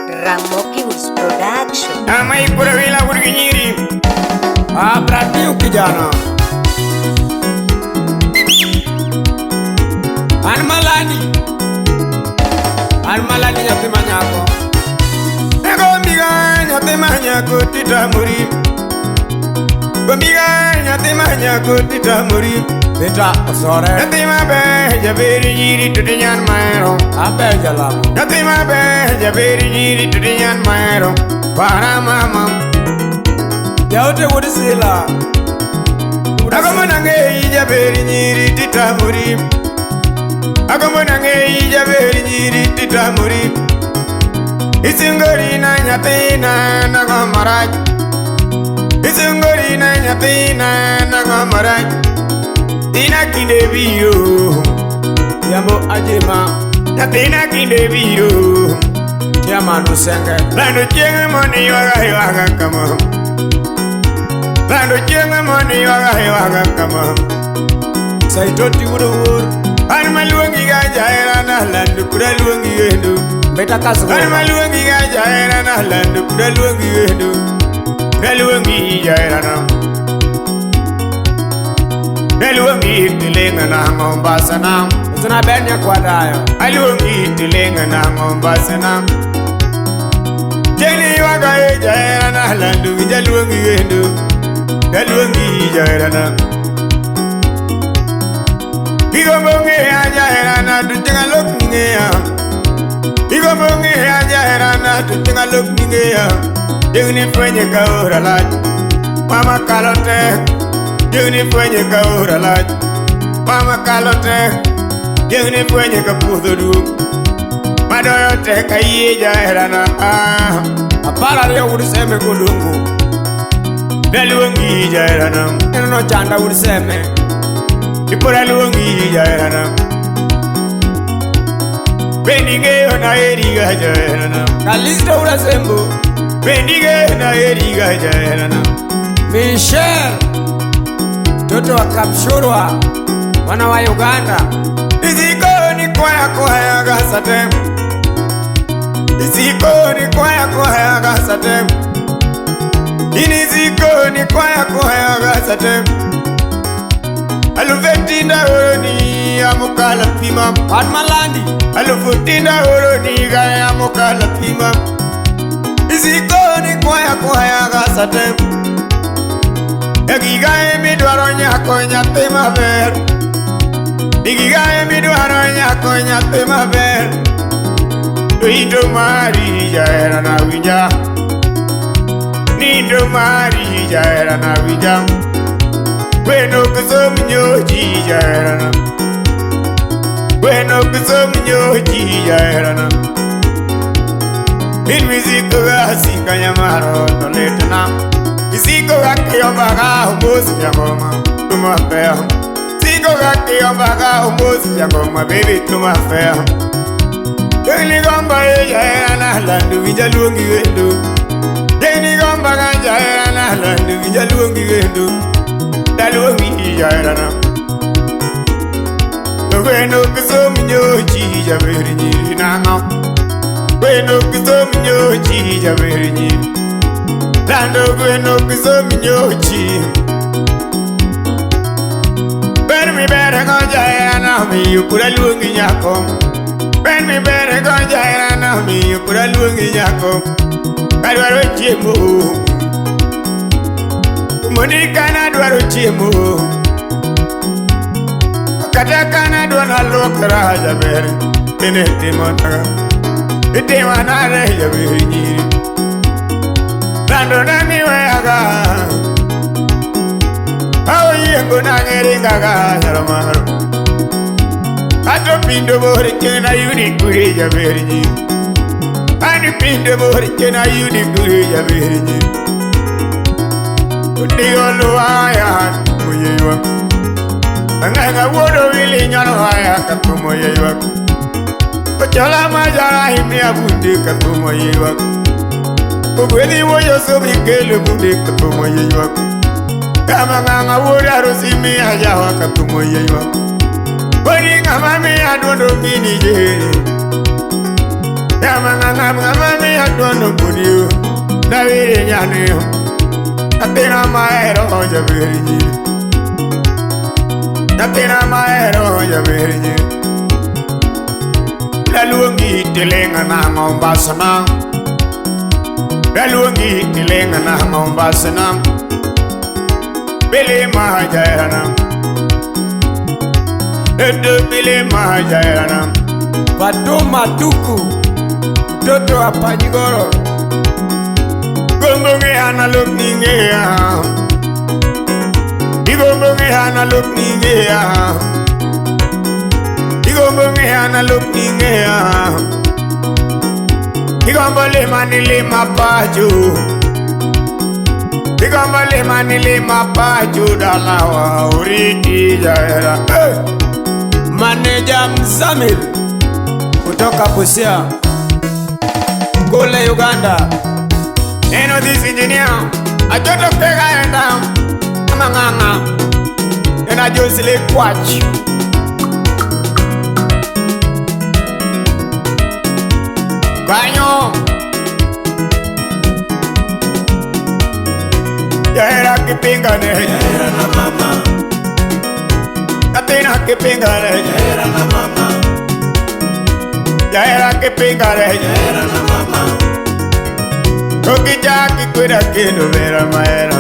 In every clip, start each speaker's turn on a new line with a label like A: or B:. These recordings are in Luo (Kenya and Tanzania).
A: Ramoki's production.
B: Amai pura vila urginyiri. Brati ukijana. Armalani nyati manyako. Ego miga nyati manyako titamuri. Gomiga nyati manyako titamuri. Beta osore. Nyati mabe jaberi nyiri tudinyan maero. Abe jalamu. Nyati mabe jaberi nyiri tudinyan maero. Para mama. Yaote wudi sila. Agomonange jaberi nyiri titamuri. Agomonange jaberi nyiri titamuri. Isingori na nyatina na gomaraj. Isingori na nyatina na gomaraj. Tina kinde biro Yambo ajima Natina kinde biro Yamanu senge Lando chenga moni waga kama Lando chenga moni waga kama Saitoti ur Anma luangi gaja era na lando kura luangi yendu Beta kasu Anma luangi gaja era na lando kura luangi yendu Kura luangi jaera na Aluangi tilenga na Mombasa na Zuna benya kwa dayo Aluangi tilenga na Mombasa na Jeni waga eja era na landu Jaluangi yendu Jaluangi jaera na Igombonge aja era na Tuchenga lok ningeya Igombonge aja era na Tuchenga lok ningeya Jengni fwenye kaura laj Mama kalote Jengni fwenye ka uralaj Mama kalote Jengni fwenye ka pudhudu Madoyo te ka yeja herana Apara leo uriseme kudungu Daluangi ija herana Eno chanda uriseme Ipura luangi ija herana Bendige na eriga ija herana Kalista urasembo Bendige na eriga ija herana Michelle Toto wa Kapshurwa Wana wa Uganda Iziko ni kwaya gasate Iziko ni kwaya gasate Iniziko ni kwaya gasate Aluvetinda uroni amukala pima Padmalandi Aluvutinda uroni gaya amukala pima Iziko ni kwaya gasate Egigae mi dwaro nyako nyate maber Egigae mi dwaro nyako nyate maber Nindo mari jaera na winja Nindo mari jaera na winja Gweno kusom nyochi jaera na Gweno kusom nyochi jaera na In miziko gasi kanyamaro toletna Siko gaki ombaga umbosi ya ngoma tumafea Siko gaki ombaga umbosi ya ngoma baby tumafea Deni gomba ya era na landu vijaluongi wendo Deni gomba ganja era na landu vijaluongi wendo Daluongi ya era na Gweno kusomi nyochi jaberi nyiri nangam Gweno kusomi nyochi jaberi nyiri Lando Gweno kusomi nyochi Ben mi bere konja era na mi yukura luongi nyako Ben mi bere konja era na mi yukura luongi nyako Kadwaro chiemo Monika na dwaro chiemo Kataka na dwana lokra jaberi Tene timotaka Itima na re jaberi nyiri Lando nani weaga Hao yengo nangere gaga Yaramaro Ato pindo bori kena yuni kure jaberi nyi Ani pindo bori kena yuni kure jaberi nyi Undigo luwaya Muyewa Anganga wodo wili nyano haya Katumo yewa Kochola majara himni abundi Katumo yewa Kugwedi woyo sobi kele bude katumo yewa Kama nganga woda rosimi ajawa katumo yewa Boni ngama me adondo mini jere Kama ngama me tuano pudio Davide Nyanio Atena maero javerji Atena maero javerji La luongi tilenga na Mombasana La luongi tilenga na Mombasana Bele mahajayana Edo bele mahajayana
A: Fatuma Tuku Toto Apanyigoro
B: Gongonge hana look ningea Igongonge hana look ningea Igongonge hana look ningea Igombole manile mapacho Igombole manile mapacho Dalawa uriti jaera
A: Manager Mzamil kutoka Busia Kule Uganda.
B: Eno this engineer Ajoto pega enda Amanganga Ena josile kwach Gweno Yaera kipingane
A: Yaera na mama
B: Atena kipingane
A: Yaera na mama
B: Yaera kipingane
A: Yaera na mama
B: Okijaki kweda kendo vera maera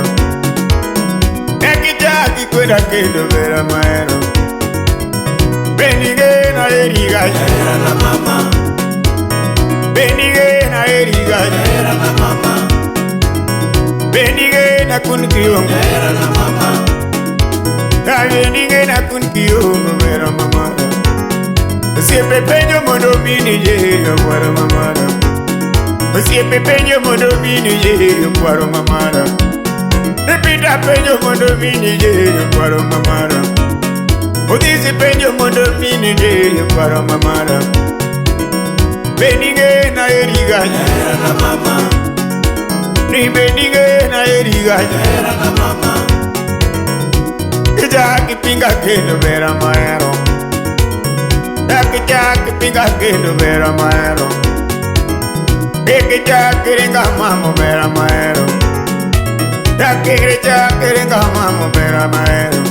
B: Ekijaki kweda kendo vera maera Benige na eriga
A: Yaera na mama
B: Benige na eriga
A: Yaera na mama
B: Benige na kunkiyong
A: Yaera na mama
B: Benige na kunkiyong vera mamara Siempre peño mono mini yeyo para mamara Siempre peño mono mini yeyo para mamara Repita peño mono mini yeyo para mamara Dice peño mono mini yeyo para mamara Benige na eriga
A: Yaera na mama
B: Ni benige na eriga
A: Yaera na mama
B: Kijaki pinga kendo vera maero Kijaki pinga kendo vera maero Kijaki ringa mamo vera maero Kijaki ringa mamo vera maero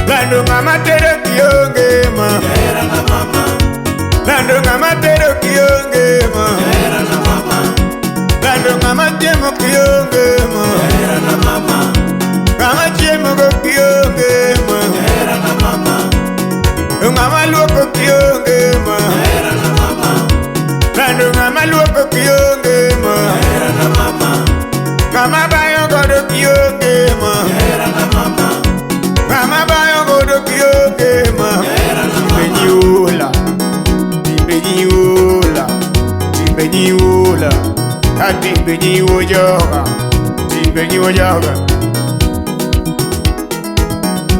B: Lando ngama tero kionge ma
A: Yaera na mama
B: Lando ngama tero kionge ma
A: Yaera na mama
B: Lando ngama temo kionge ma
A: Yaera na mama
B: Ngama temo kionge ma
A: Yaera na mama
B: Ngama luoko kionge ma
A: Yaera na mama
B: Lando ngama luoko kionge ma
A: Yaera na mama
B: Ngama bayo godo kionge ma
A: Yaera na mama
B: Ngama bayo godo kionge ma
A: Yaera na mama
B: Beniola Beniola Beniola Ati beniola Beniola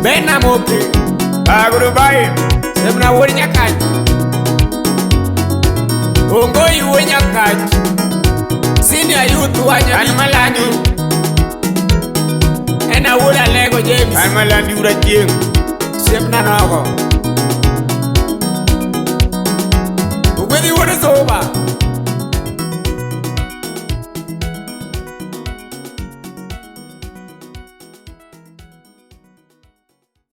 A: Bena Mopi
B: Agro bae
A: Semna wori nyakaj Ongo yu nyakaj Senior youth wanya
B: Almalani
A: Ena wura Lego James
B: Almalani ura jeng
A: Semna nogo